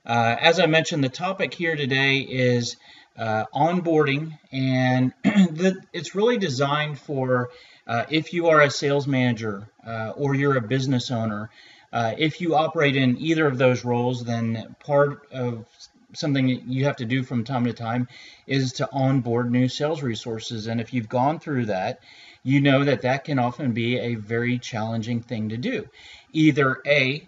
As I mentioned, the topic here today is onboarding, and it's really designed for if you are a sales manager or you're a business owner. If you operate in either of those roles, then part of something that you have to do from time to time is to onboard new sales resources. And if you've gone through that, you know that that can often be a very challenging thing to do. Either A,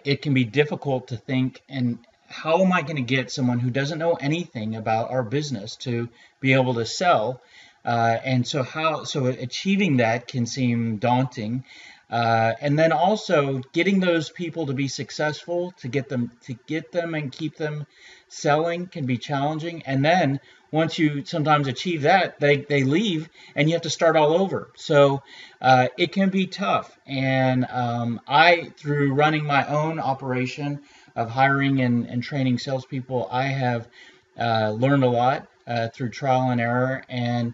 it can be difficult to think, and how am I going to get someone who doesn't know anything about our business to be able to sell? So achieving that can seem daunting. And then also getting those people to be successful, to get them and keep them selling can be challenging. And then once you sometimes achieve that, they leave and you have to start all over. So it can be tough. And through running my own operation of hiring and training salespeople, I have learned a lot through trial and error, and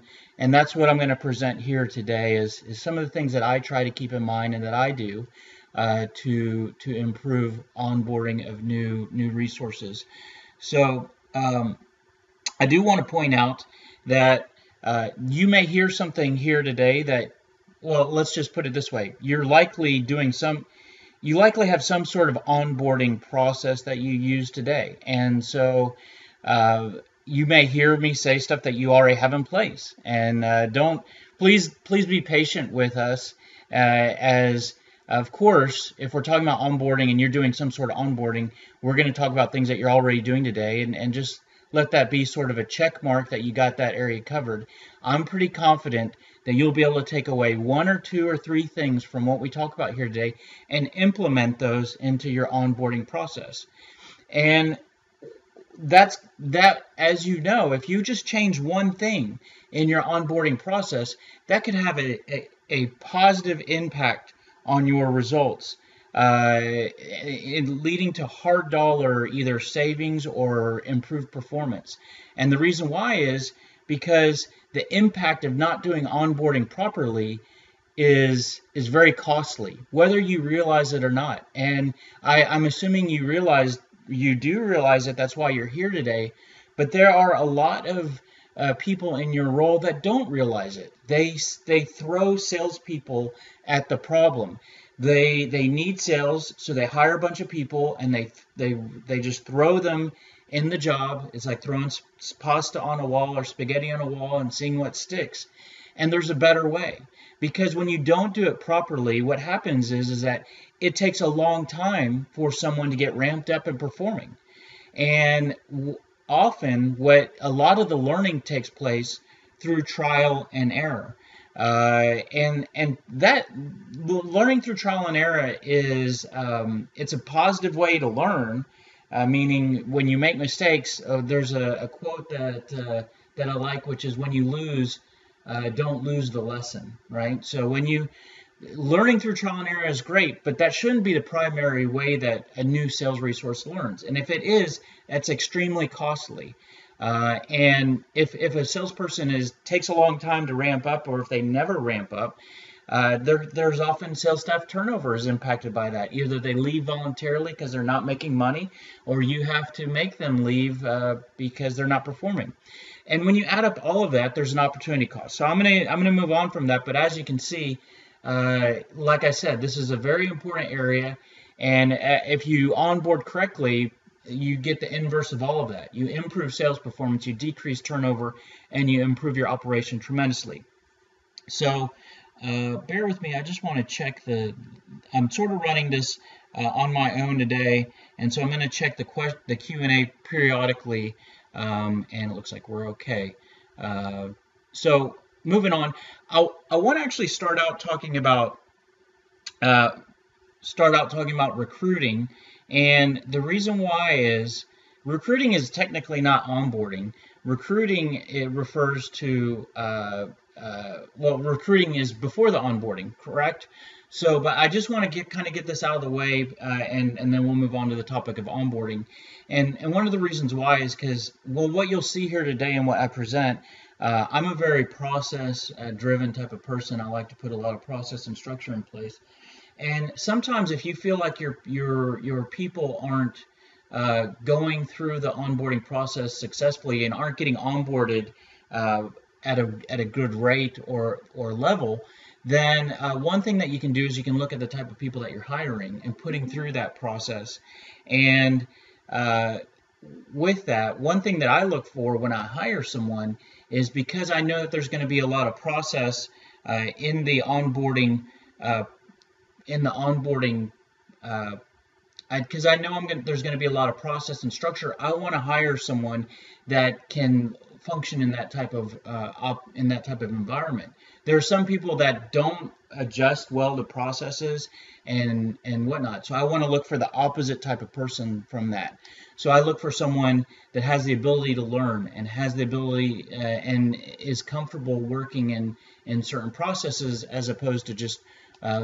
that's what I'm going to present here today is some of the things that I try to keep in mind and that I do to improve onboarding of new resources. So I do want to point out that you may hear something here today that, well, let's just put it this way: you likely have some sort of onboarding process that you use today, and so you may hear me say stuff that you already have in place. And please be patient with us, as of course, if we're talking about onboarding and you're doing some sort of onboarding, we're going to talk about things that you're already doing today, and just let that be sort of a check mark that you got that area covered. I'm pretty confident that you'll be able to take away one or two or three things from what we talk about here today and implement those into your onboarding process. And that, as you know, if you just change one thing in your onboarding process, that could have a positive impact on your results, leading to hard dollar either savings or improved performance. And the reason why is because the impact of not doing onboarding properly is very costly, whether you realize it or not. And I'm assuming you do realize that that's why you're here today, but there are a lot of people in your role that don't realize it. They throw salespeople at the problem. They need sales, so they hire a bunch of people and they just throw them in the job. It's like throwing pasta on a wall or spaghetti on a wall and seeing what sticks. And there's a better way, because when you don't do it properly, what happens is that it takes a long time for someone to get ramped up and performing. And often a lot of the learning takes place through trial and error. And that learning through trial and error is it's a positive way to learn, meaning when you make mistakes, there's a quote that I like, which is, when you lose, don't lose the lesson, right? So learning through trial and error is great, but that shouldn't be the primary way that a new sales resource learns. And if it is, that's extremely costly. And if a salesperson takes a long time to ramp up, or if they never ramp up, there's often sales staff turnover is impacted by that. Either they leave voluntarily because they're not making money, or you have to make them leave because they're not performing. And when you add up all of that, there's an opportunity cost. So I'm gonna move on from that. But as you can see, like I said, this is a very important area. And if you onboard correctly, you get the inverse of all of that. You improve sales performance, you decrease turnover, and you improve your operation tremendously. So bear with me. I just want to check I'm sort of running this on my own today, and so I'm going to check the Q&A periodically, and it looks like we're okay. So moving on, I want to actually start out talking about recruiting. And the reason why is recruiting is technically not onboarding. Recruiting, it refers to, recruiting is before the onboarding, correct? So, but I just want to get this out of the way, and then we'll move on to the topic of onboarding. And one of the reasons why is because, well, what you'll see here today and what I present, I'm a very process-driven type of person. I like to put a lot of process and structure in place. And sometimes if you feel like your people aren't going through the onboarding process successfully and aren't getting onboarded at a good rate or level, then one thing that you can do is you can look at the type of people that you're hiring and putting through that process. And with that, one thing that I look for when I hire someone is, because I know that there's going to be a lot of process in the onboarding, uh, because I know there's going to be a lot of process and structure. I want to hire someone that can function in that type of environment. There are some people that don't adjust well to processes and whatnot. So I want to look for the opposite type of person from that. So I look for someone that has the ability to learn and has the ability and is comfortable working in certain processes, as opposed to just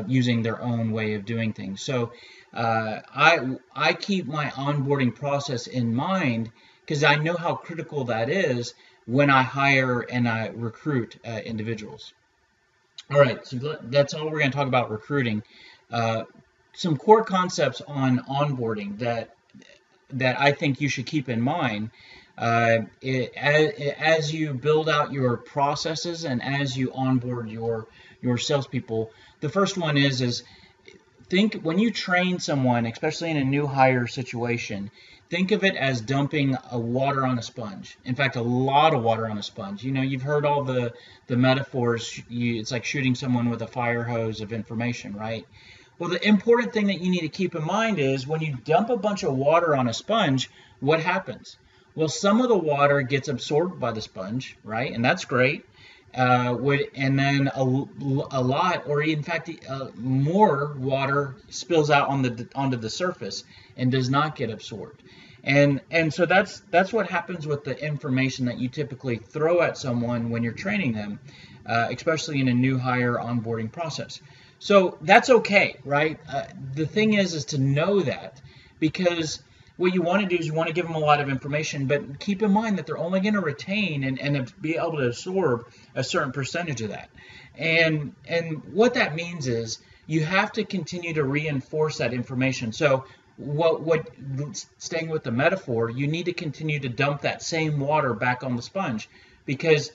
using their own way of doing things. So I keep my onboarding process in mind, because I know how critical that is when I hire and I recruit individuals. All right, so that's all we're going to talk about recruiting. Some core concepts on onboarding that I think you should keep in mind as you build out your processes and as you onboard your salespeople. The first one is think, when you train someone, especially in a new hire situation, think of it as dumping water on a sponge. In fact, a lot of water on a sponge. You know, you've heard all the metaphors. It's like shooting someone with a fire hose of information, right? Well, the important thing that you need to keep in mind is, when you dump a bunch of water on a sponge, what happens? Well, some of the water gets absorbed by the sponge, right? And that's great. And then a lot, or in fact more water spills out onto the surface and does not get absorbed. And so that's what happens with the information that you typically throw at someone when you're training them, especially in a new hire onboarding process. So that's okay, right? The thing is to know that, because what you want to do is you want to give them a lot of information, but keep in mind that they're only going to retain and be able to absorb a certain percentage of that. And what that means is you have to continue to reinforce that information. So what staying with the metaphor, you need to continue to dump that same water back on the sponge, because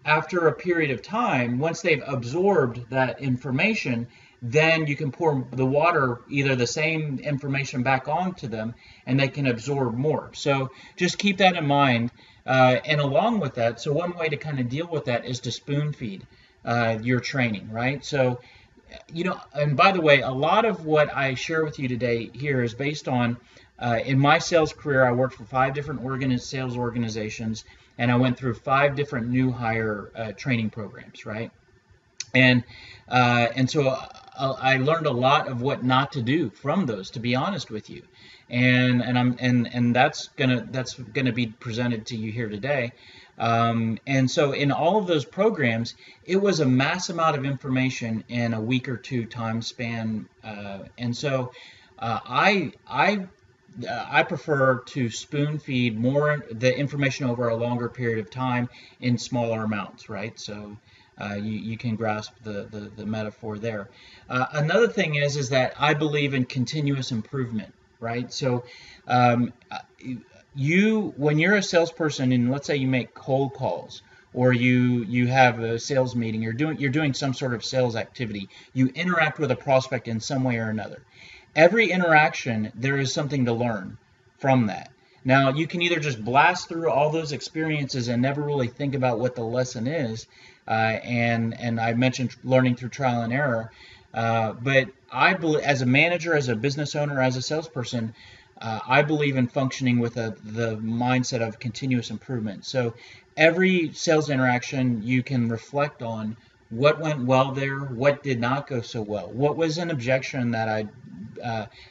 after a period of time, once they've absorbed that information, then you can pour the water, either the same information, back onto them, and they can absorb more. So just keep that in mind. And along with that, so one way to kind of deal with that is to spoon feed your training, right? So, and by the way, a lot of what I share with you today here is based on, in my sales career, I worked for 5 different sales organizations, and I went through 5 different new hire training programs, right? And so I learned a lot of what not to do from those, to be honest with you, and that's gonna be presented to you here today. And so in all of those programs, it was a mass amount of information in a week or 2 time span, and so I prefer to spoon feed more the information over a longer period of time in smaller amounts, right? So you can grasp the metaphor there. Another thing is that I believe in continuous improvement, right? So when you're a salesperson, and let's say you make cold calls, or you have a sales meeting, you're doing some sort of sales activity, you interact with a prospect in some way or another. Every interaction, there is something to learn from that. Now, you can either just blast through all those experiences and never really think about what the lesson is, and I mentioned learning through trial and error, but I believe, as a manager, as a business owner, as a salesperson, I believe in functioning with the mindset of continuous improvement. So every sales interaction, you can reflect on what went well there, what did not go so well, what was an objection that I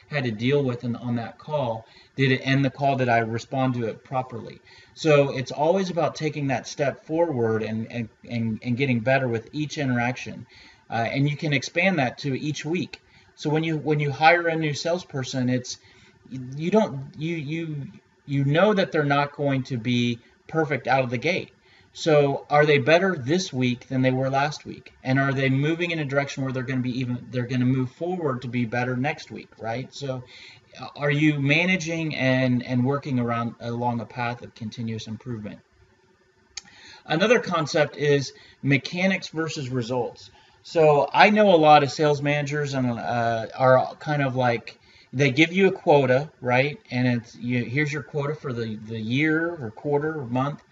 had to deal with on that call. Did it end the call? Did I respond to it properly? So it's always about taking that step forward and getting better with each interaction, and you can expand that to each week. So when you hire a new salesperson, it's you know that they're not going to be perfect out of the gate. So are they better this week than they were last week? And are they moving in a direction where they're going to move forward to be better next week, right? So are you managing and working along a path of continuous improvement? Another concept is mechanics versus results. So I know a lot of sales managers and are kind of like, they give you a quota, right? And here's your quota for the year or quarter or month.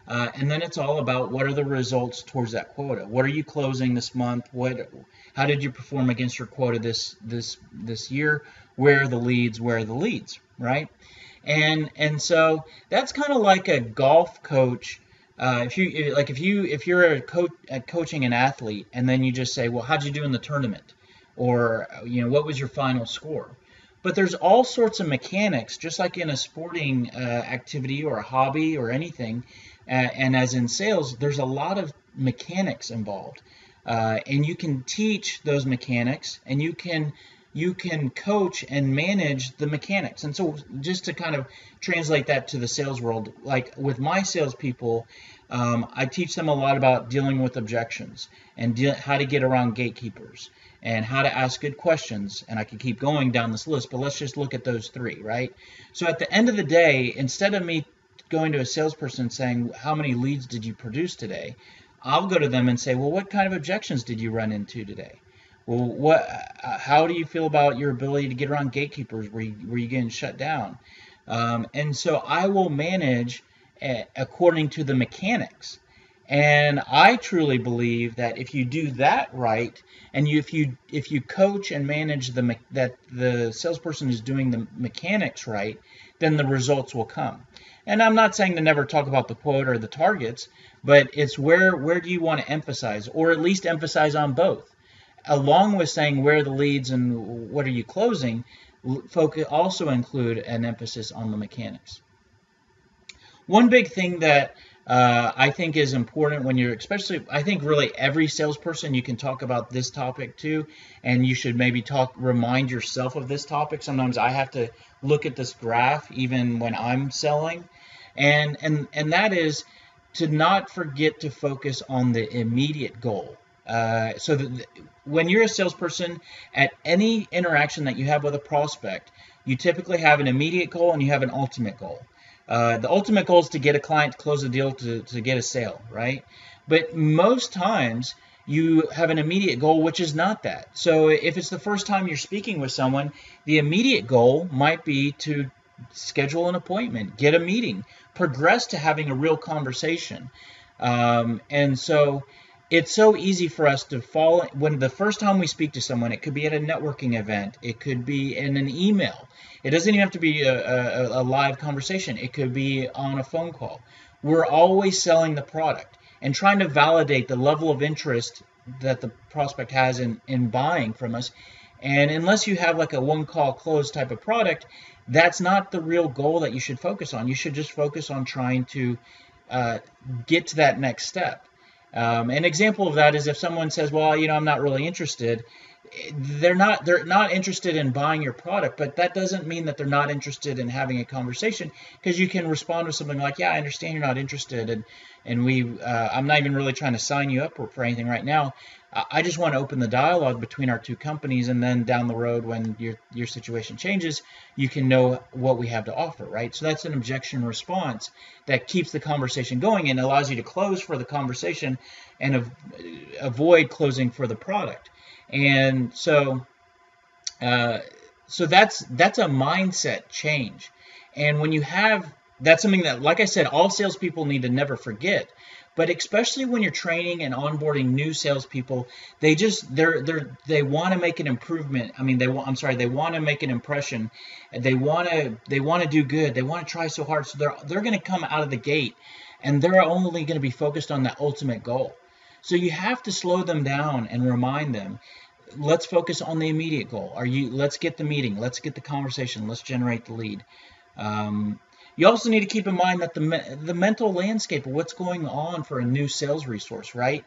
And then it's all about what are the results towards that quota. What are you closing this month? How did you perform against your quota this year? Where are the leads? Where are the leads? Right? And so that's kind of like a golf coach. If you're coaching an athlete, and then you just say, well, how'd you do in the tournament, or what was your final score? But there's all sorts of mechanics, just like in a sporting activity or a hobby or anything. And as in sales, there's a lot of mechanics involved, and you can teach those mechanics, and you can coach and manage the mechanics. And so, just to kind of translate that to the sales world, like with my salespeople, I teach them a lot about dealing with objections and how to get around gatekeepers and how to ask good questions. And I could keep going down this list, but let's just look at those three, right? So at the end of the day, instead of me going to a salesperson saying, how many leads did you produce today? I'll go to them and say, well, what kind of objections did you run into today? Well, how do you feel about your ability to get around gatekeepers? Were you getting shut down? And so I will manage according to the mechanics. And I truly believe that if you do that right, and if you coach and manage that the salesperson is doing the mechanics right, then the results will come. And I'm not saying to never talk about the quota or the targets, but it's where do you want to emphasize, or at least emphasize on both, along with saying where are the leads and what are you closing. Focus also include an emphasis on the mechanics. One big thing that I think is important when you're, especially, I think really every salesperson, you can talk about this topic too, and you should maybe remind yourself of this topic. Sometimes I have to look at this graph even when I'm selling, and that is to not forget to focus on the immediate goal. So that when you're a salesperson, at any interaction that you have with a prospect, you typically have an immediate goal and you have an ultimate goal. The ultimate goal is to get a client to close a deal to get a sale, right? But most times you have an immediate goal, which is not that. So if it's the first time you're speaking with someone, the immediate goal might be to schedule an appointment, get a meeting, progress to having a real conversation. And so it's so easy for us to fall when the first time we speak to someone. It could be at a networking event, it could be in an email. It doesn't even have to be a live conversation. It could be on a phone call. We're always selling the product and trying to validate the level of interest that the prospect has in buying from us. And unless you have like a one-call close type of product, that's not the real goal that you should focus on. You should just focus on trying to get to that next step. An example of that is if someone says, well, I'm not really interested. They're not interested in buying your product, but that doesn't mean that they're not interested in having a conversation, because you can respond with something like, yeah, I understand you're not interested, and I'm not even really trying to sign you up for anything right now. I just want to open the dialogue between our two companies, and then down the road when your situation changes, you can know what we have to offer, right? So that's an objection response that keeps the conversation going and allows you to close for the conversation and avoid closing for the product. And so that's a mindset change. And when you have, that's something that, like I said, all salespeople need to never forget. But especially when you're training and onboarding new salespeople, they want to make an improvement. I mean, they want to make an impression. They want to do good. They want to try so hard. So they're going to come out of the gate, and they're only going to be focused on that ultimate goal. So you have to slow them down and remind them, let's focus on the immediate goal. Let's get the meeting. Let's get the conversation. Let's generate the lead. You also need to keep in mind that the mental landscape of what's going on for a new sales resource, right?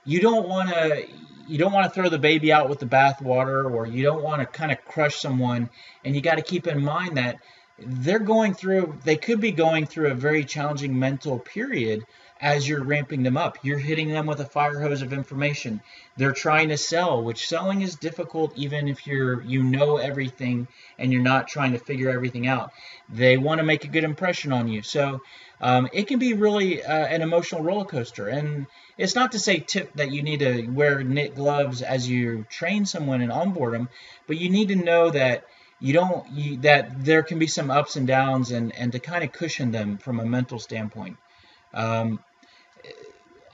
You don't want to throw the baby out with the bathwater, or you don't want to kind of crush someone. And you got to keep in mind that they could be going through a very challenging mental period as you're ramping them up. You're hitting them with a fire hose of information. They're trying to sell, which selling is difficult even if you know everything and you're not trying to figure everything out. They want to make a good impression on you. So it can be really an emotional roller coaster. And it's not to say that you need to wear knit gloves as you train someone and onboard them, but you need to know that that there can be some ups and downs, and to kind of cushion them from a mental standpoint. Um,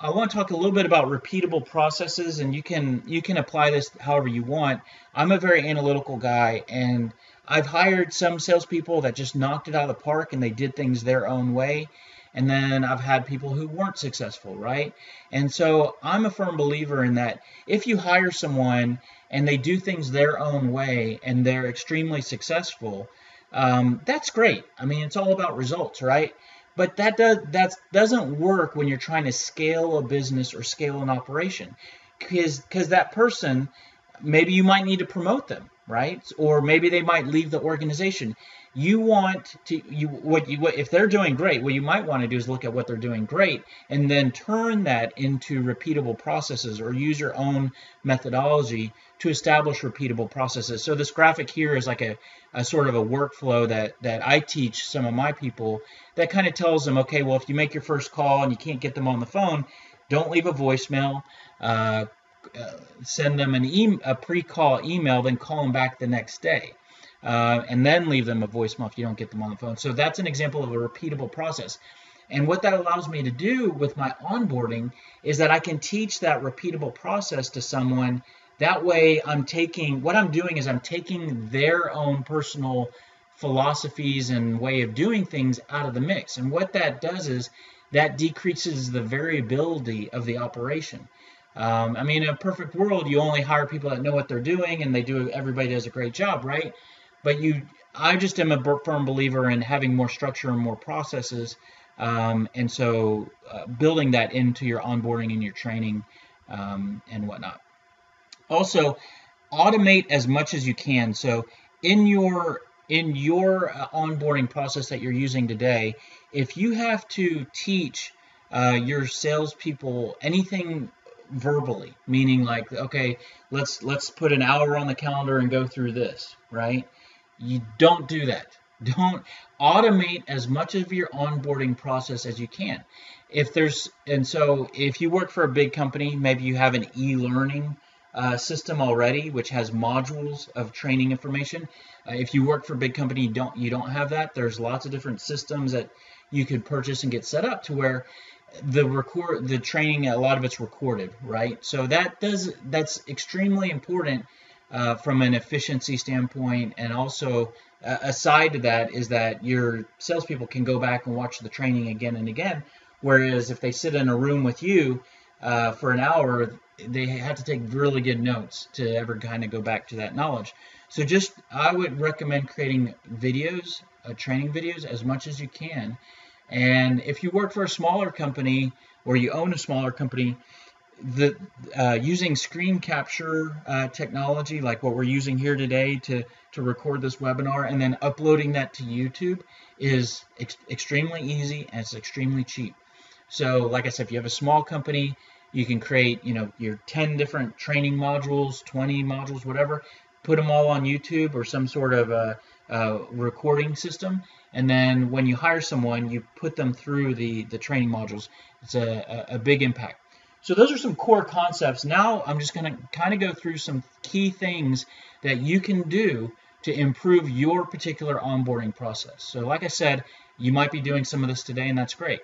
I want to talk a little bit about repeatable processes, and you can apply this however you want. I'm a very analytical guy, and I've hired some salespeople that just knocked it out of the park and they did things their own way. And then I've had people who weren't successful, right? And so I'm a firm believer in that if you hire someone and they do things their own way and they're extremely successful, that's great. I mean, it's all about results, right? But that doesn't work when you're trying to scale a business or scale an operation, because that person, maybe you might need to promote them, right? Or maybe they might leave the organization. You want to what if they're doing great, what you might want to do is look at what they're doing great and then turn that into repeatable processes, or use your own methodology to establish repeatable processes. So this graphic here is like a sort of a workflow that I teach some of my people, that kind of tells them, okay, well, if you make your first call and you can't get them on the phone, don't leave a voicemail. Send them a pre-call email, then call them back the next day. And then leave them a voicemail if you don't get them on the phone. So that's an example of a repeatable process. And what that allows me to do with my onboarding is that I can teach that repeatable process to someone. That way I'm taking their own personal philosophies and way of doing things out of the mix. And what that does is that decreases the variability of the operation. I mean, in a perfect world, you only hire people that know what they're doing and everybody does a great job, right? But I just am a firm believer in having more structure and more processes, and so building that into your onboarding and your training and whatnot. Also, automate as much as you can. So in your onboarding process that you're using today, if you have to teach your salespeople anything verbally, meaning like, okay, let's put an hour on the calendar and go through this, right? You don't do that. Don't automate as much of your onboarding process as you can. So if you work for a big company, maybe you have an e-learning system already, which has modules of training information. If you work for a big company, you don't have that. There's lots of different systems that you could purchase and get set up to where the training, a lot of it's recorded, right? So that's extremely important from an efficiency standpoint. And also aside to that is that your salespeople can go back and watch the training again and again. Whereas if they sit in a room with you for an hour, they have to take really good notes to ever kind of go back to that knowledge. So I would recommend creating videos, training videos as much as you can. And if you work for a smaller company or you own a smaller company, using screen capture technology like what we're using here today to record this webinar and then uploading that to YouTube is extremely easy, and it's extremely cheap. So like I said, if you have a small company, you can create your 10 different training modules, 20 modules, whatever, put them all on YouTube or some sort of recording system, and then when you hire someone, you put them through the training modules. It's a big impact. So those are some core concepts. Now I'm just going to kind of go through some key things that you can do to improve your particular onboarding process. So like I said, you might be doing some of this today, and that's great.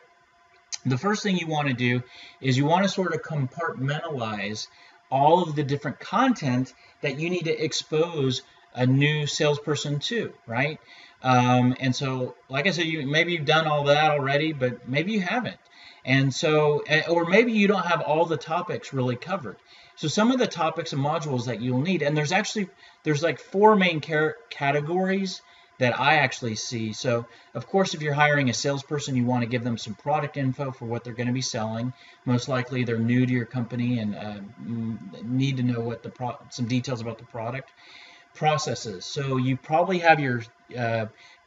The first thing you want to do is you want to sort of compartmentalize all of the different content that you need to expose a new salesperson to, right? And so, like I said, maybe you've done all that already, but maybe you haven't. And so, or maybe you don't have all the topics really covered. So some of the topics and modules that you'll need, and there's like 4 main categories that I actually see. So of course, if you're hiring a salesperson, you want to give them some product info for what they're going to be selling. Most likely they're new to your company and need to know some details about the product. Processes. So you probably have your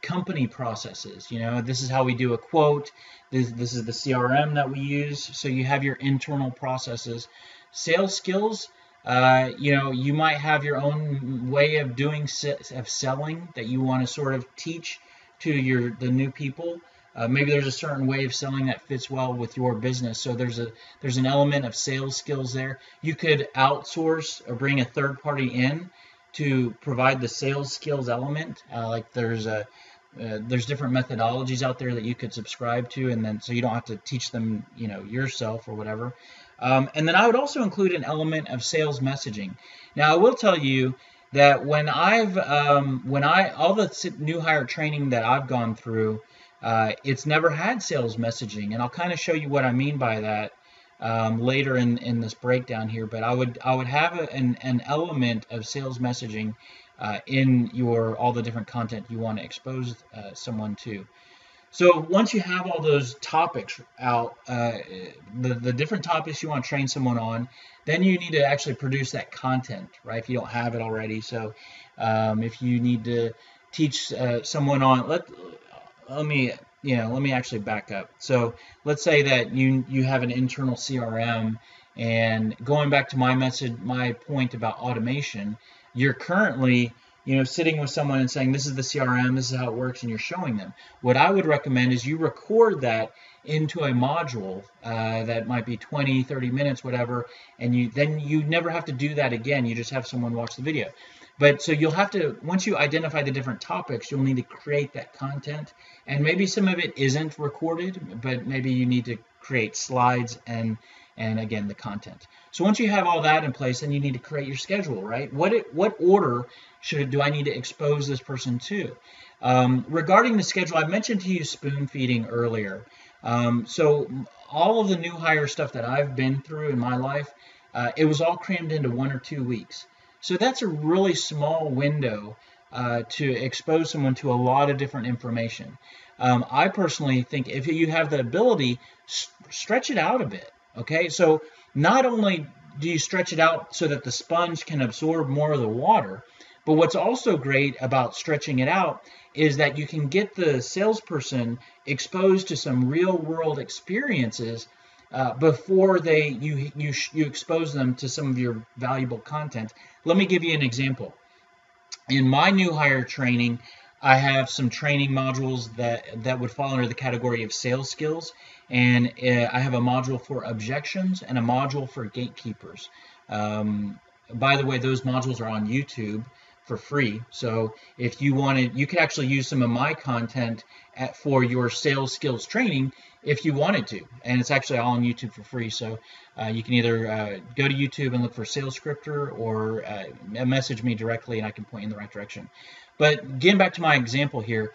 company processes. This is how we do a quote. This is the CRM that we use. So you have your internal processes. Sales skills, you might have your own way of selling that you want to sort of teach to the new people. Maybe there's a certain way of selling that fits well with your business. So there's an element of sales skills there. You could outsource or bring a third party in to provide the sales skills element. Like there's different methodologies out there that you could subscribe to, and then so you don't have to teach them, yourself or whatever. And then I would also include an element of sales messaging. Now I will tell you that all the new hire training that I've gone through, it's never had sales messaging, and I'll kind of show you what I mean by that later in this breakdown here. But I would have an element of sales messaging in all the different content you want to expose someone to. So once you have all those topics out, the different topics you want to train someone on, then you need to actually produce that content, right? If you don't have it already. So if you need to teach someone on, let me actually back up. So let's say that you have an internal CRM, and going back to my point about automation, you're currently sitting with someone and saying, this is the CRM, this is how it works, and you're showing them. What I would recommend is you record that into a module that might be 20, 30 minutes, whatever, and you never have to do that again. You just have someone watch the video. But so you'll have to, once you identify the different topics, you'll need to create that content. And maybe some of it isn't recorded, but maybe you need to create slides and again, the content. So once you have all that in place, then you need to create your schedule, right? What order do I need to expose this person to? Regarding the schedule, I mentioned to you spoon feeding earlier. So all of the new hire stuff that I've been through in my life, it was all crammed into 1 or 2 weeks. So that's a really small window to expose someone to a lot of different information. I personally think if you have the ability, stretch it out a bit. Okay, so not only do you stretch it out so that the sponge can absorb more of the water, but what's also great about stretching it out is that you can get the salesperson exposed to some real world experiences before you expose them to some of your valuable content. Let me give you an example. In my new hire training, I have some training modules that would fall under the category of sales skills, and I have a module for objections and a module for gatekeepers. By the way, those modules are on YouTube for free, so if you wanted, you could actually use some of my content for your sales skills training if you wanted to, and it's actually all on YouTube for free. So you can either go to YouTube and look for Sales Scripter, or message me directly and I can point you in the right direction. But getting back to my example here,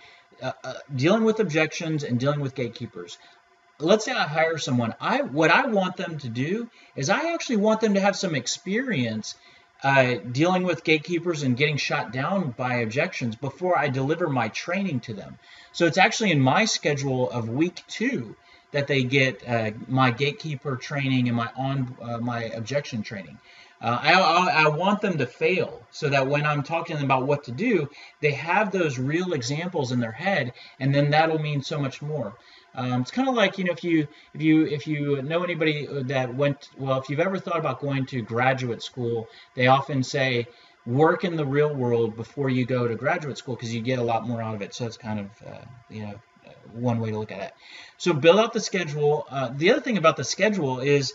dealing with objections and dealing with gatekeepers. Let's say I hire someone. What I want them to do is I actually want them to have some experience dealing with gatekeepers and getting shot down by objections before I deliver my training to them. So it's actually in my schedule of week 2 that they get my gatekeeper training and my objection training. I want them to fail so that when I'm talking to them about what to do, they have those real examples in their head, and then that'll mean so much more. It's kind of like, if you know anybody that if you've ever thought about going to graduate school, they often say work in the real world before you go to graduate school because you get a lot more out of it. So that's kind of one way to look at it. So build out the schedule. The other thing about the schedule is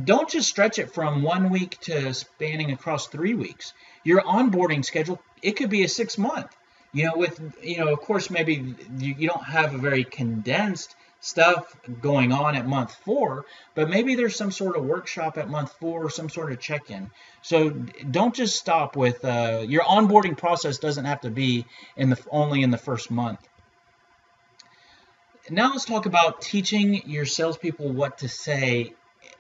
don't just stretch it from 1 week to spanning across 3 weeks. Your onboarding schedule, it could be a 6-month. Of course, maybe you don't have a very condensed stuff going on at month 4, but maybe there's some sort of workshop at month 4 or some sort of check-in. So don't just stop with your onboarding process. Doesn't have to be only in the first month. Now let's talk about teaching your salespeople what to say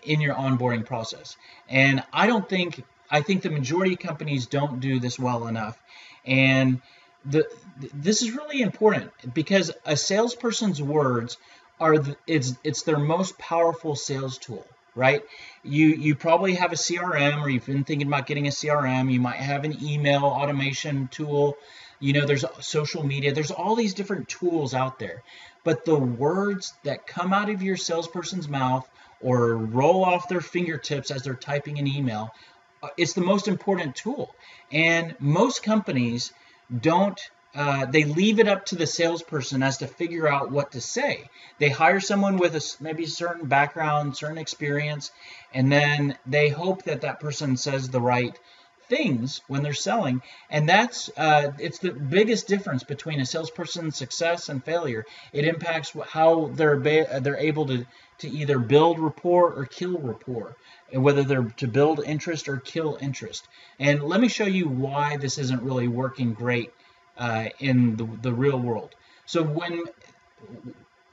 in your onboarding process. And I think the majority of companies don't do this well enough. And this is really important because a salesperson's words it's their most powerful sales tool. right? You probably have a CRM, or you've been thinking about getting a CRM. You might have an email automation tool. There's social media. There's all these different tools out there. But the words that come out of your salesperson's mouth or roll off their fingertips as they're typing an email, it's the most important tool. And most companies don't, they leave it up to the salesperson as to figure out what to say. They hire someone with maybe a certain background, certain experience, and then they hope that that person says the right things when they're selling. And that's it's the biggest difference between a salesperson's success and failure. It impacts how they're able to either build rapport or kill rapport, and whether they're to build interest or kill interest. And let me show you why this isn't really working great in the real world. So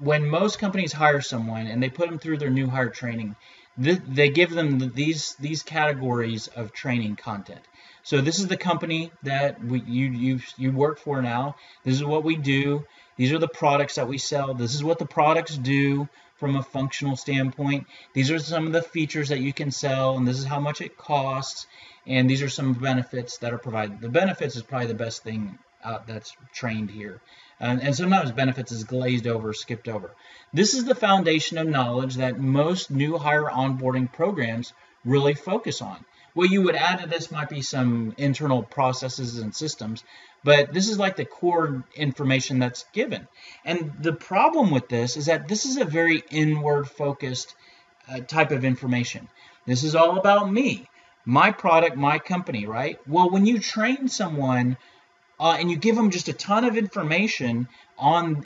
when most companies hire someone and they put them through their new hire training, they give them these categories of training content. So this is the company that you work for now. This is what we do. These are the products that we sell. This is what the products do from a functional standpoint. These are some of the features that you can sell, and this is how much it costs. And these are some benefits that are provided. The benefits is probably the best thing that's trained here. And sometimes benefits is glazed over, skipped over. This is the foundation of knowledge that most new hire onboarding programs really focus on. What you would add to this might be some internal processes and systems, but this is like the core information that's given. And the problem with this is that this is a very inward focused type of information. This is all about me, my product, my company, right? Well, when you train someone and you give them just a ton of information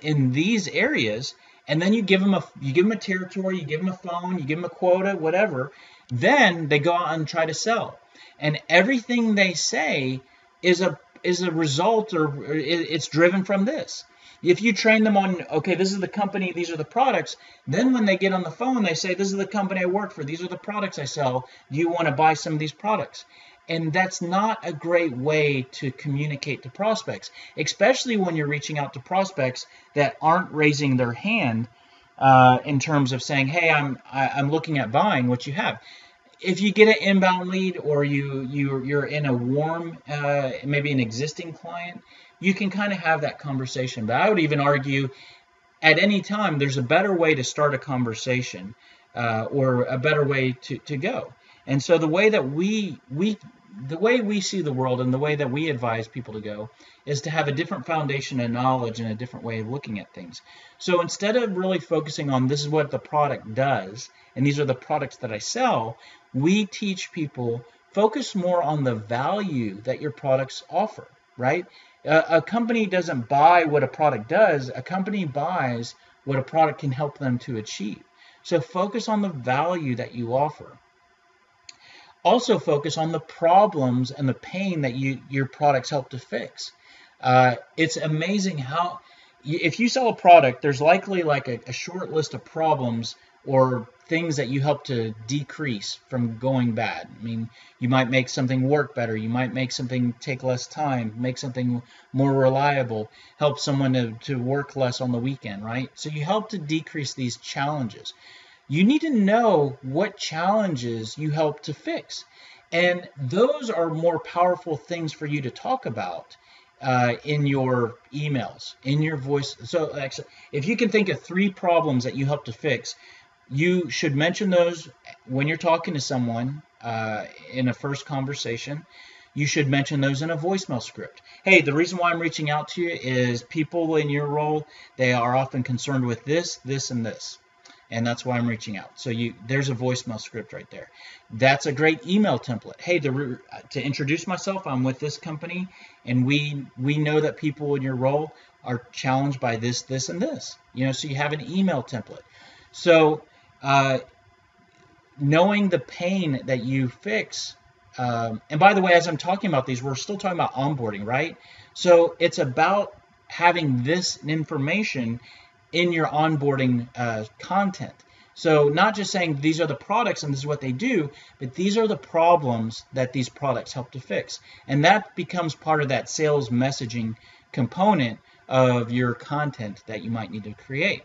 in these areas, and then you give them a territory, you give them a phone, you give them a quota, whatever, then they go out and try to sell. And everything they say is a result, or it's driven from this. If you train them on, okay, this is the company, these are the products, then when they get on the phone, they say, this is the company I work for, these are the products I sell, do you want to buy some of these products? And that's not a great way to communicate to prospects, especially when you're reaching out to prospects that aren't raising their hand in terms of saying, hey, I'm looking at buying what you have. If you get an inbound lead, or you're in a warm, maybe an existing client, you can kind of have that conversation. But I would even argue at any time there's a better way to start a conversation or a better way to go. And so the way that we see the world and the way that we advise people to go is to have a different foundation of knowledge and a different way of looking at things. So instead of really focusing on this is what the product does and these are the products that I sell, we teach people focus more on the value that your products offer, right? A company doesn't buy what a product does. A company buys what a product can help them to achieve. So focus on the value that you offer. Also focus on the problems and the pain that your products help to fix. It's amazing how, if you sell a product, there's likely like a short list of problems or things that you help to decrease from going bad. I mean, you might make something work better. You might make something take less time, make something more reliable, help someone to work less on the weekend, right? So you help to decrease these challenges. You need to know what challenges you help to fix. And those are more powerful things for you to talk about in your emails, in your voice. So actually, if you can think of 3 problems that you help to fix, you should mention those when you're talking to someone in a first conversation. You should mention those in a voicemail script. Hey, the reason why I'm reaching out to you is people in your role, they are often concerned with this, this, and this. And that's why I'm reaching out. So there's a voicemail script right there. That's a great email template. Hey, to introduce myself, I'm with this company, and we know that people in your role are challenged by this, this, and this. So you have an email template. So knowing the pain that you fix, and by the way, as I'm talking about these, we're still talking about onboarding, right? So it's about having this information in your onboarding content. So not just saying these are the products and this is what they do, but these are the problems that these products help to fix. And that becomes part of that sales messaging component of your content that you might need to create.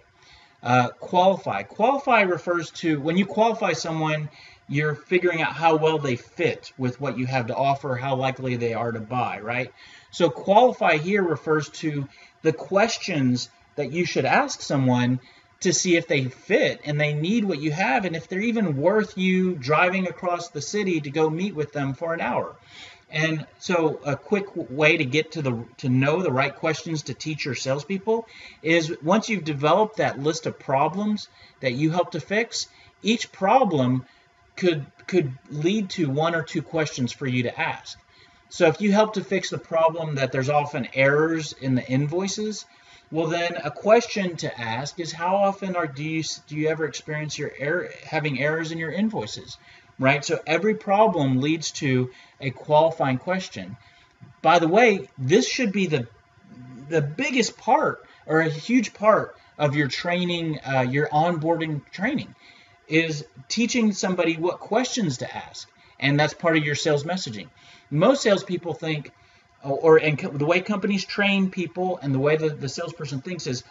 Qualify. Qualify refers to when you qualify someone, you're figuring out how well they fit with what you have to offer, how likely they are to buy, right? So qualify here refers to the questions that you should ask someone to see if they fit and they need what you have, and if they're even worth you driving across the city to go meet with them for an hour. And so a quick way to get to know the right questions to teach your salespeople is once you've developed that list of problems that you help to fix, each problem could lead to one or two questions for you to ask. So if you help to fix the problem that there's often errors in the invoices, well, then a question to ask is how often do you ever experience having errors in your invoices, right? So every problem leads to a qualifying question. By the way, this should be the biggest part or a huge part of your training, your onboarding training, is teaching somebody what questions to ask, and that's part of your sales messaging. Most salespeople think, the way companies train people and the way the salesperson thinks is,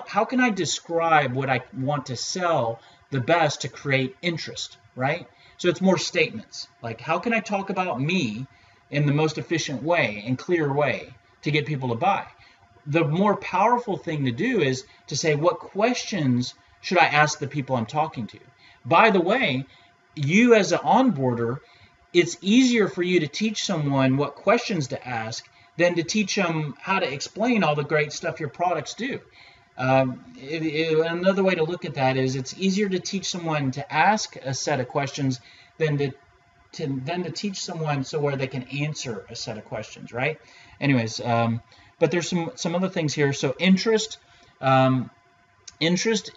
how can I describe what I want to sell the best to create interest, right? So it's more statements, like how can I talk about me in the most efficient way and clear way to get people to buy? The more powerful thing to do is to say, what questions should I ask the people I'm talking to? By the way, you as an onboarder, it's easier for you to teach someone what questions to ask than to teach them how to explain all the great stuff your products do. Another way to look at that is it's easier to teach someone to ask a set of questions than to teach someone so where they can answer a set of questions, right? Anyways, but there's some other things here. So interest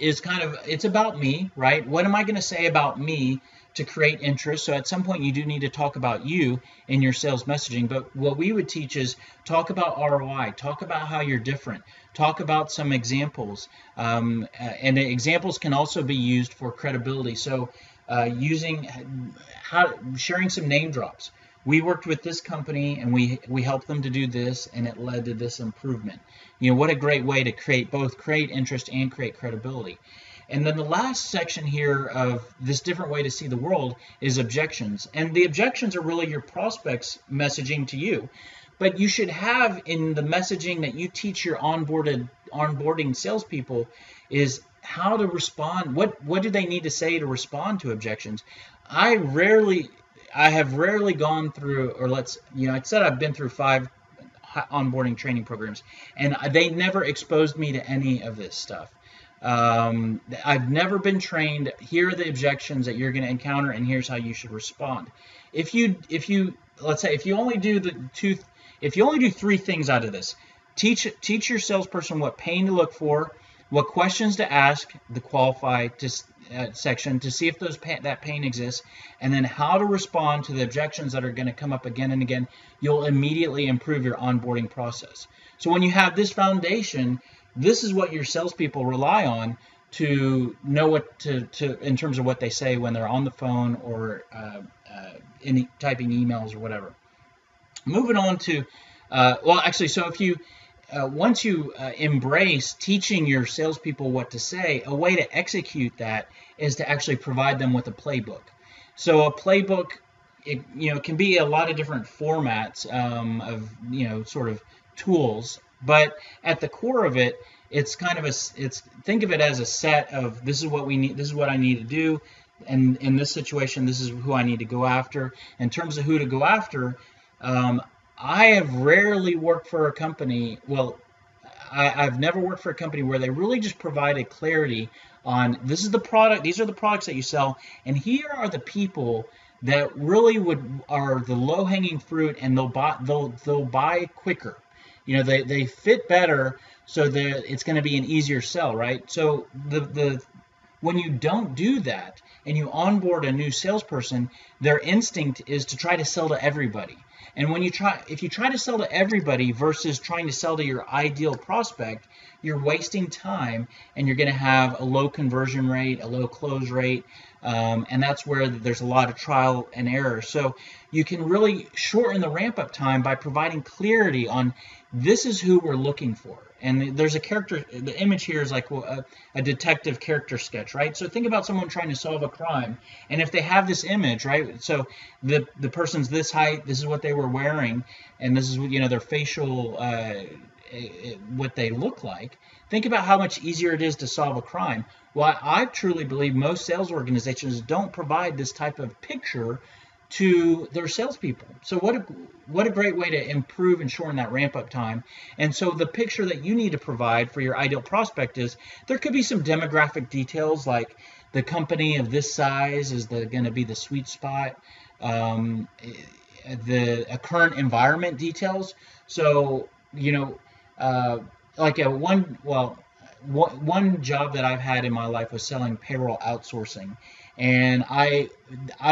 is it's about me, right? What am I going to say about me to create interest? So at some point you do need to talk about you in your sales messaging, but what we would teach is talk about ROI, talk about how you're different, talk about some examples, and the examples can also be used for credibility. So sharing some name drops. We worked with this company and we helped them to do this and it led to this improvement. What a great way to create interest and create credibility. And then the last section here of this different way to see the world is objections. And the objections are really your prospects' messaging to you. But you should have in the messaging that you teach your onboarding salespeople is how to respond. What do they need to say to respond to objections? I have rarely gone through, I said I've been through 5 onboarding training programs, and they never exposed me to any of this stuff. I've never been trained. Here are the objections that you're going to encounter, and here's how you should respond. If you only do 3 things out of this, teach your salesperson what pain to look for, what questions to ask, the qualify section to see if that pain exists, and then how to respond to the objections that are going to come up again and again. You'll immediately improve your onboarding process. So when you have this foundation, this is what your salespeople rely on to know what to in terms of what they say when they're on the phone or typing emails or whatever. Moving on to, so if you once you embrace teaching your salespeople what to say, a way to execute that is to actually provide them with a playbook. So a playbook, it can be a lot of different formats of sort of tools, but at the core of it, it's think of it as a set of this is what we need, this is what I need to do, and in this situation, this is who I need to go after. In terms of who to go after, I have rarely worked for a company. Well, I've never worked for a company where they really just provided clarity on this is the product, these are the products that you sell, and here are the people that really are the low-hanging fruit, and they'll buy quicker. They fit better, so it's going to be an easier sell, right? So when you don't do that and you onboard a new salesperson, their instinct is to try to sell to everybody. And if you try to sell to everybody versus trying to sell to your ideal prospect, you're wasting time and you're going to have a low conversion rate, a low close rate, and that's where there's a lot of trial and error. So you can really shorten the ramp-up time by providing clarity on this is who we're looking for. And there's a character, the image here is like a detective character sketch, right? So think about someone trying to solve a crime, and if they have this image, right? So the person's this height, this is what they were wearing, and this is their facial what they look like. Think about how much easier it is to solve a crime. Well, I truly believe most sales organizations don't provide this type of picture to their salespeople. So what a great way to improve and shorten that ramp up time. And so the picture that you need to provide for your ideal prospect is there could be some demographic details like the company of this size is going to be the sweet spot, the current environment details. So like one job that I've had in my life was selling payroll outsourcing, and I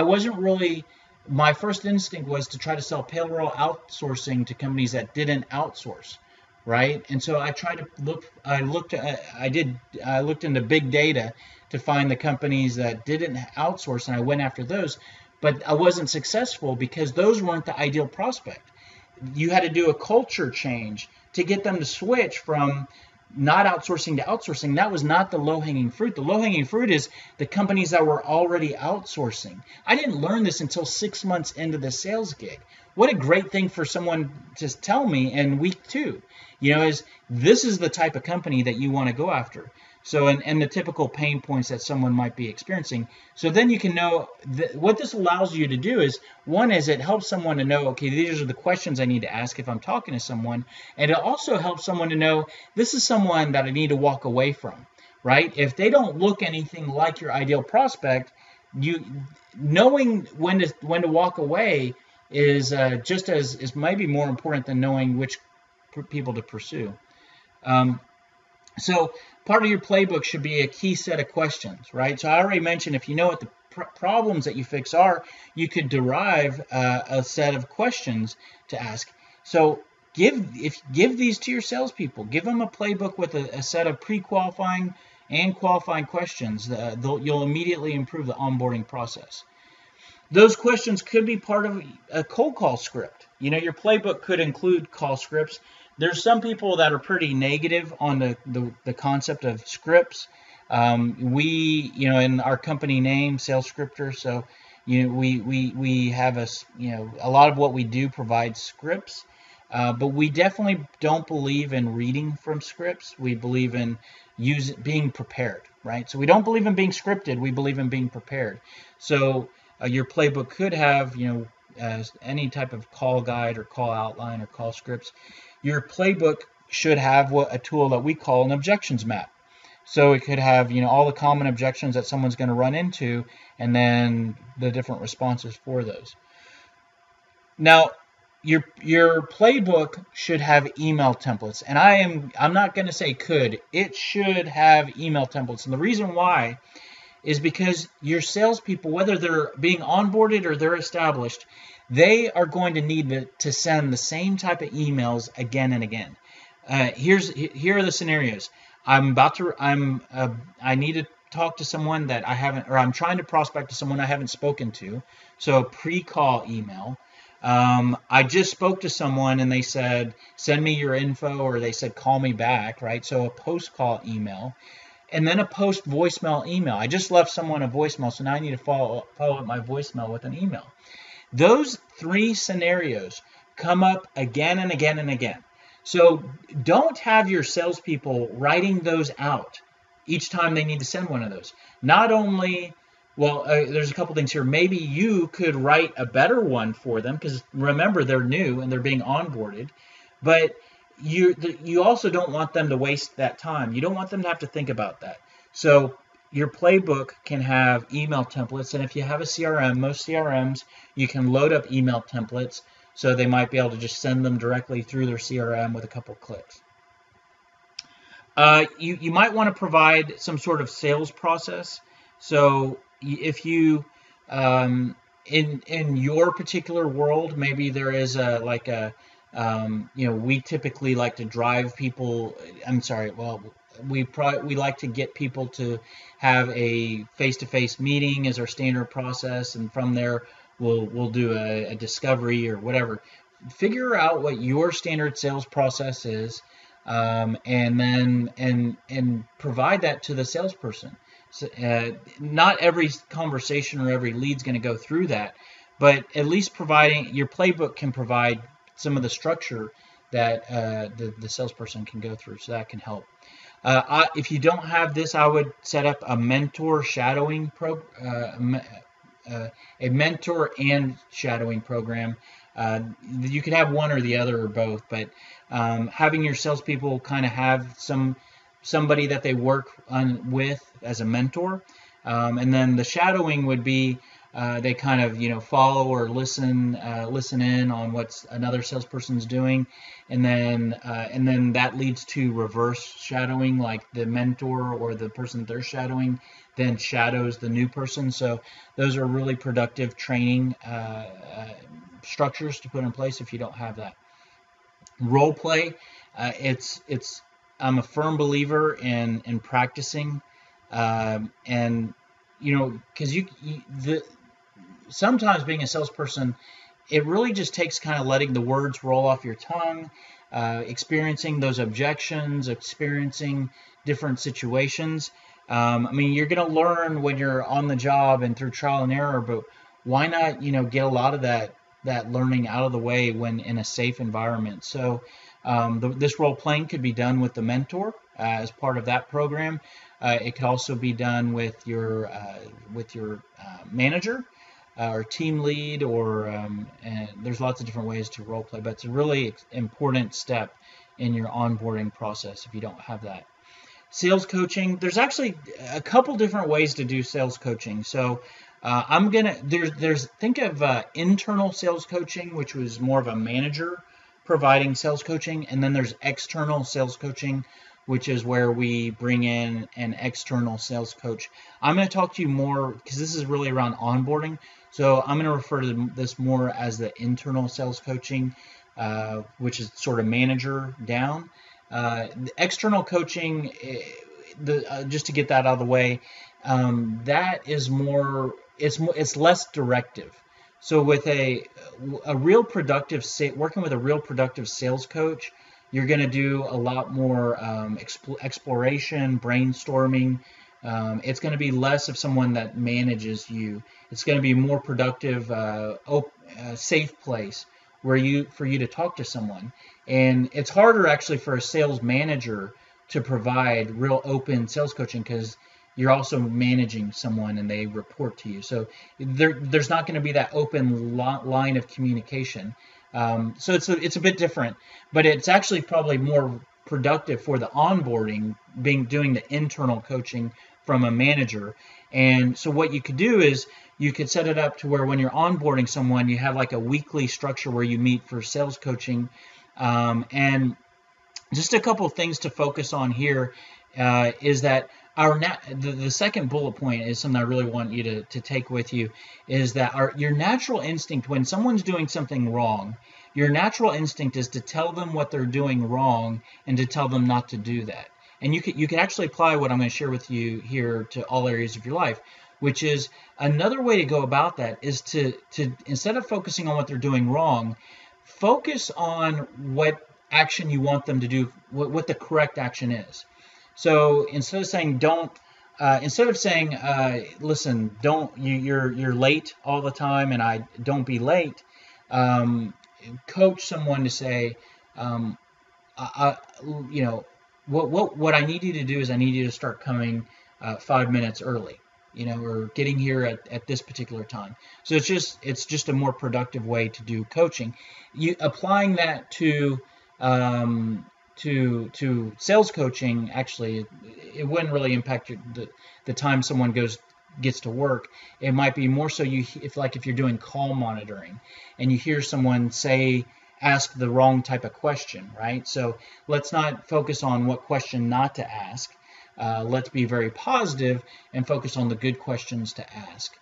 wasn't really, my first instinct was to try to sell payroll outsourcing to companies that didn't outsource, right? And so I looked into big data to find the companies that didn't outsource, and I went after those, but I wasn't successful because those weren't the ideal prospect. You had to do a culture change to get them to switch from not outsourcing to outsourcing. That was not the low-hanging fruit. The low-hanging fruit is the companies that were already outsourcing. I didn't learn this until 6 months into the sales gig. What a great thing for someone to tell me in week 2, is this is the type of company that you want to go after. So, and the typical pain points that someone might be experiencing. So then you can know what this allows you to do is, one is it helps someone to know, okay, these are the questions I need to ask if I'm talking to someone. And it also helps someone to know this is someone that I need to walk away from, right? If they don't look anything like your ideal prospect, knowing when to walk away is just as is maybe more important than knowing which people to pursue. So part of your playbook should be a key set of questions, right? So I already mentioned if you know what the problems that you fix are, you could derive a set of questions to ask. So give these to your salespeople. Give them a playbook with a set of pre-qualifying and qualifying questions. You'll immediately improve the onboarding process. Those questions could be part of a cold call script. Your playbook could include call scripts. There's some people that are pretty negative on the concept of scripts. We, in our company name, Sales Scripter, so we have a lot of what we do provides scripts, but we definitely don't believe in reading from scripts. We believe in being prepared, right? So we don't believe in being scripted. We believe in being prepared. So your playbook could have any type of call guide or call outline or call scripts. Your playbook should have a tool that we call an objections map. So it could have, all the common objections that someone's going to run into, and then the different responses for those. Now, your playbook should have email templates, and I'm not going to say could. It should have email templates, and the reason why is because your salespeople, whether they're being onboarded or they're established, they are going to need to send the same type of emails again and again. Here are the scenarios. I need to talk to someone that I haven't, or I'm trying to prospect to someone I haven't spoken to. So a pre-call email. I just spoke to someone and they said, send me your info, or they said, call me back, right? So a post-call email. And then a post voicemail email. I just left someone a voicemail, so now I need to follow up my voicemail with an email. Those 3 scenarios come up again and again and again. So don't have your salespeople writing those out each time they need to send one of those. Not only, there's a couple things here. Maybe you could write a better one for them because remember they're new and they're being onboarded, but you also don't want them to waste that time. You don't want them to have to think about that. So your playbook can have email templates, and if you have a CRM, most CRMs, you can load up email templates, so they might be able to just send them directly through their CRM with a couple clicks. You might want to provide some sort of sales process. So if you, in your particular world, maybe there is we typically like to drive people. We like to get people to have a face-to-face meeting as our standard process, and from there we'll do a discovery or whatever. Figure out what your standard sales process is. and provide that to the salesperson. So, not every conversation or every lead's going to go through that, but at least providing your playbook can provide some of the structure that the salesperson can go through, so that can help. If you don't have this, I would set up a mentor shadowing a mentor and shadowing program. You could have one or the other or both, but having your salespeople kind of have somebody that they work with as a mentor, and then the shadowing would be they kind of follow or listen in on what another salesperson's doing, and then that leads to reverse shadowing, like the mentor or the person that they're shadowing then shadows the new person. So those are really productive training structures to put in place if you don't have that. Role play, I'm a firm believer in practicing, and because sometimes being a salesperson, it really just takes kind of letting the words roll off your tongue, experiencing those objections, experiencing different situations. You're going to learn when you're on the job and through trial and error, but why not, get a lot of that learning out of the way when in a safe environment. So this role playing could be done with the mentor as part of that program. It could also be done with your manager or team lead, and there's lots of different ways to role play, but it's a really important step in your onboarding process if you don't have that. Sales coaching, there's actually a couple different ways to do sales coaching. So think of internal sales coaching, which was more of a manager providing sales coaching, and then there's external sales coaching, which is where we bring in an external sales coach. I'm going to talk to you more because this is really around onboarding. So I'm going to refer to this more as the internal sales coaching, which is sort of manager down. The external coaching, just to get that out of the way, that is more. It's less directive. So with a real productive working with a real productive sales coach, you're going to do a lot more exploration, brainstorming. It's going to be less of someone that manages you. It's going to be more productive, safe place for you to talk to someone. And it's harder actually for a sales manager to provide real open sales coaching because you're also managing someone and they report to you. So there's not going to be that open line of communication. So it's a bit different, but it's actually probably more productive for the onboarding, doing the internal coaching from a manager. And so what you could do is you could set it up to where when you're onboarding someone, you have like a weekly structure where you meet for sales coaching. And just a couple of things to focus on here is that the second bullet point is something I really want you to take with you, is that your natural instinct when someone's doing something wrong, your natural instinct is to tell them what they're doing wrong and to tell them not to do that. And you can actually apply what I'm going to share with you here to all areas of your life, which is another way to go about that is to instead of focusing on what they're doing wrong, focus on what action you want them to do, what the correct action is. So instead of saying listen, you're late all the time, and don't be late. Coach someone to say, what I need you to do is I need you to start coming 5 minutes early, or getting here at this particular time. So it's just a more productive way to do coaching. You applying that to sales coaching, actually, it wouldn't really impact the time someone gets to work. It might be more so if you're doing call monitoring and you hear someone ask the wrong type of question, right? So let's not focus on what question not to ask. Let's be very positive and focus on the good questions to ask.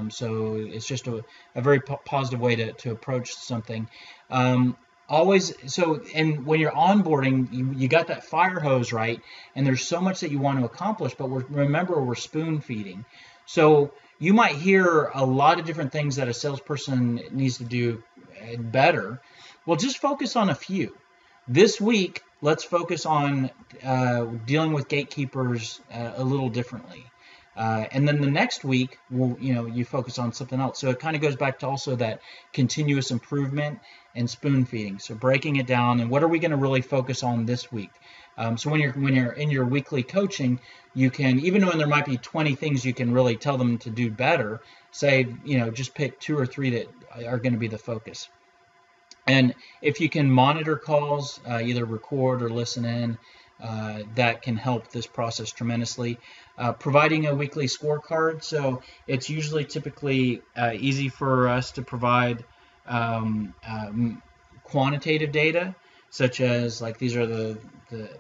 So it's just a very positive way to approach something. And when you're onboarding, you got that fire hose, right? And there's so much that you want to accomplish, but remember, we're spoon feeding. So you might hear a lot of different things that a salesperson needs to do better. Well, just focus on a few. This week, let's focus on dealing with gatekeepers a little differently. And then the next week, you focus on something else. So it kind of goes back to also that continuous improvement and spoon feeding. So breaking it down and what are we going to really focus on this week? So when you're in your weekly coaching, you can, even when there might be 20 things you can really tell them to do better, say, just pick 2 or 3 that are going to be the focus. And if you can monitor calls, either record or listen in, that can help this process tremendously. Providing a weekly scorecard, so it's usually typically easy for us to provide quantitative data, such as like these are the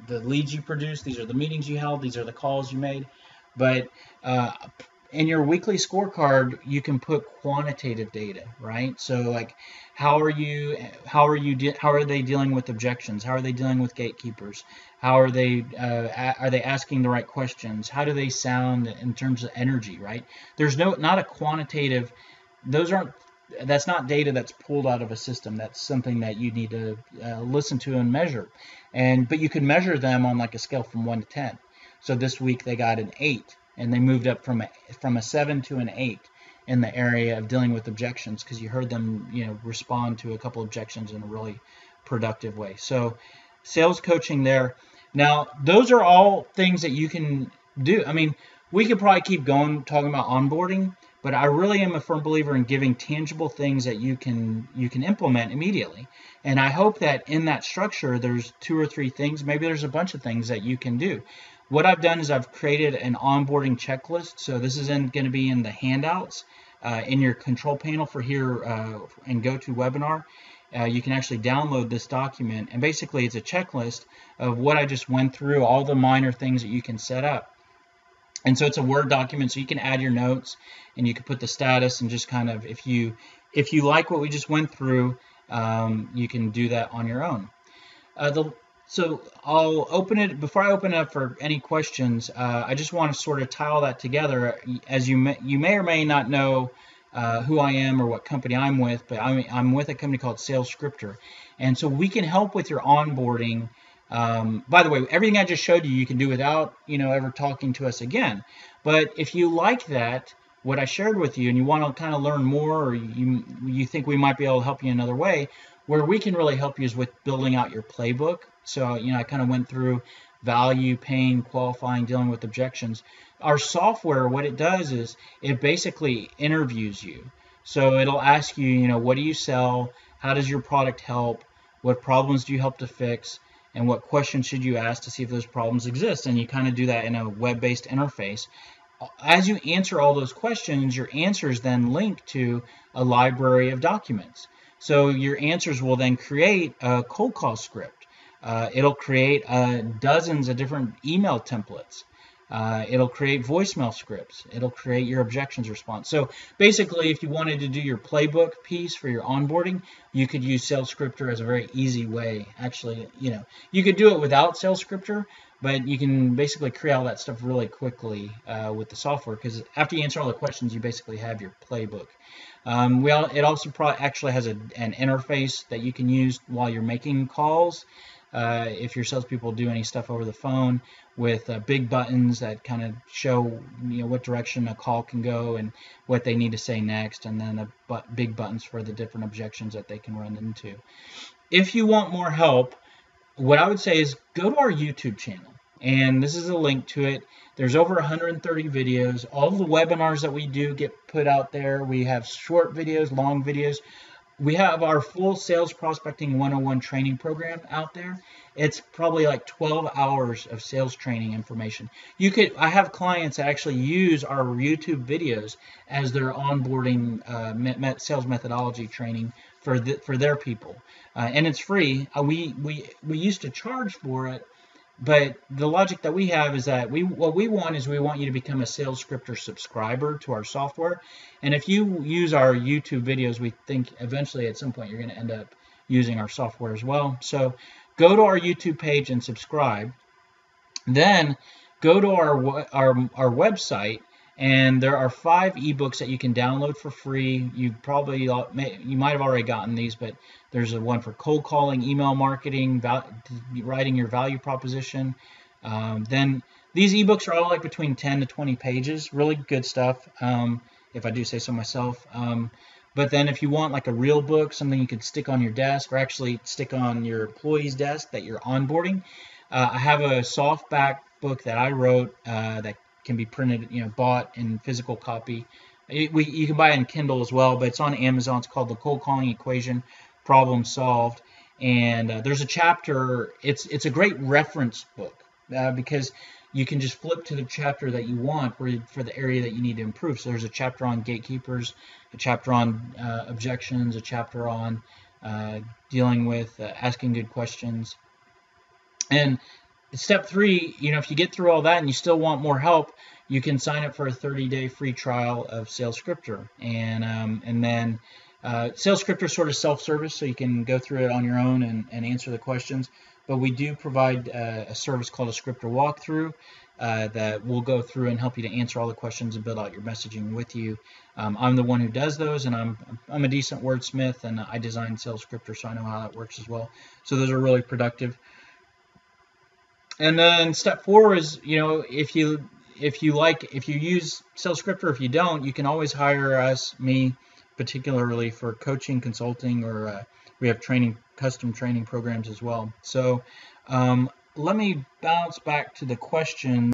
leads you produced, these are the meetings you held, these are the calls you made. But in your weekly scorecard, you can put quantitative data, right? So like, how are they dealing with objections? How are they dealing with gatekeepers? How are they asking the right questions? How do they sound in terms of energy, right? There's not a quantitative. That's not data that's pulled out of a system. That's something that you need to listen to and measure. But you can measure them on like a scale from 1 to 10. So this week they got an 8. And they moved up from a 7 to an 8 in the area of dealing with objections, because you heard them, respond to a couple objections in a really productive way. So sales coaching there. Now, those are all things that you can do. I mean, we could probably keep going talking about onboarding, but I really am a firm believer in giving tangible things that you can implement immediately. And I hope that in that structure, there's 2 or 3 things, maybe there's a bunch of things that you can do. What I've done is I've created an onboarding checklist. So this is going to be in the handouts in your control panel for here and GoToWebinar. You can actually download this document, and basically it's a checklist of what I just went through, all the minor things that you can set up. And so it's a Word document, so you can add your notes and you can put the status, and just kind of, if you like what we just went through, you can do that on your own. So I'll open it. Before I open it up for any questions, I just want to sort of tie all that together. As you may or may not know who I am or what company I'm with, but I'm with a company called SalesScripter. And so we can help with your onboarding. By the way, everything I just showed you, you can do without ever talking to us again. But if you like that, what I shared with you, and you want to kind of learn more, or you think we might be able to help you another way, where we can really help you is with building out your playbook. So, I kind of went through value, pain, qualifying, dealing with objections. Our software, what it does is it basically interviews you. So it'll ask you, what do you sell? How does your product help? What problems do you help to fix? And what questions should you ask to see if those problems exist? And you kind of do that in a web-based interface. As you answer all those questions, your answers then link to a library of documents. So your answers will then create a cold call script. It'll create dozens of different email templates. It'll create voicemail scripts. It'll create your objections response. So basically, if you wanted to do your playbook piece for your onboarding, you could use SalesScripter as a very easy way. Actually, you could do it without SalesScripter, but you can basically create all that stuff really quickly with the software, because after you answer all the questions, you basically have your playbook. It also actually has an interface that you can use while you're making calls. If your salespeople do any stuff over the phone, with big buttons that kind of show what direction a call can go and what they need to say next, and then big buttons for the different objections that they can run into. If you want more help, what I would say is go to our YouTube channel, and this is a link to it. There's over 130 videos. All the webinars that we do get put out there. We have short videos, long videos. We have our full Sales Prospecting 101 training program out there. It's probably like 12 hours of sales training information. I have clients that actually use our YouTube videos as their onboarding sales methodology training for their people, and it's free. We used to charge for it, but the logic that we have is that we want you to become a SalesScripter subscriber to our software. And if you use our YouTube videos, we think eventually at some point you're going to end up using our software as well. So go to our YouTube page and subscribe. Then go to our website And there are 5 ebooks that you can download for free. You might have already gotten these, but there's one for cold calling, email marketing, writing your value proposition. Then these ebooks are all like between 10 to 20 pages, really good stuff, if I do say so myself. But then if you want like a real book, something you could stick on your desk or actually stick on your employee's desk that you're onboarding, I have a softback book that I wrote that can be printed, bought in physical copy. You can buy it in Kindle as well, but it's on Amazon. It's called The Cold Calling Equation, Problem Solved. And there's a chapter. It's a great reference book because you can just flip to the chapter that you want for the area that you need to improve. So there's a chapter on gatekeepers, a chapter on objections, a chapter on dealing with asking good questions. And step 3, if you get through all that and you still want more help, you can sign up for a 30-day free trial of SalesScripter. And then SalesScripter is sort of self-service, so you can go through it on your own and answer the questions. But we do provide a service called a Scripter Walkthrough that will go through and help you to answer all the questions and build out your messaging with you. I'm the one who does those, and I'm a decent wordsmith, and I designed SalesScripter, so I know how that works as well. So those are really productive. And then step 4 is, if you use SalesScripter, if you don't, you can always hire me, particularly for coaching, consulting, or we have custom training programs as well. So let me bounce back to the question.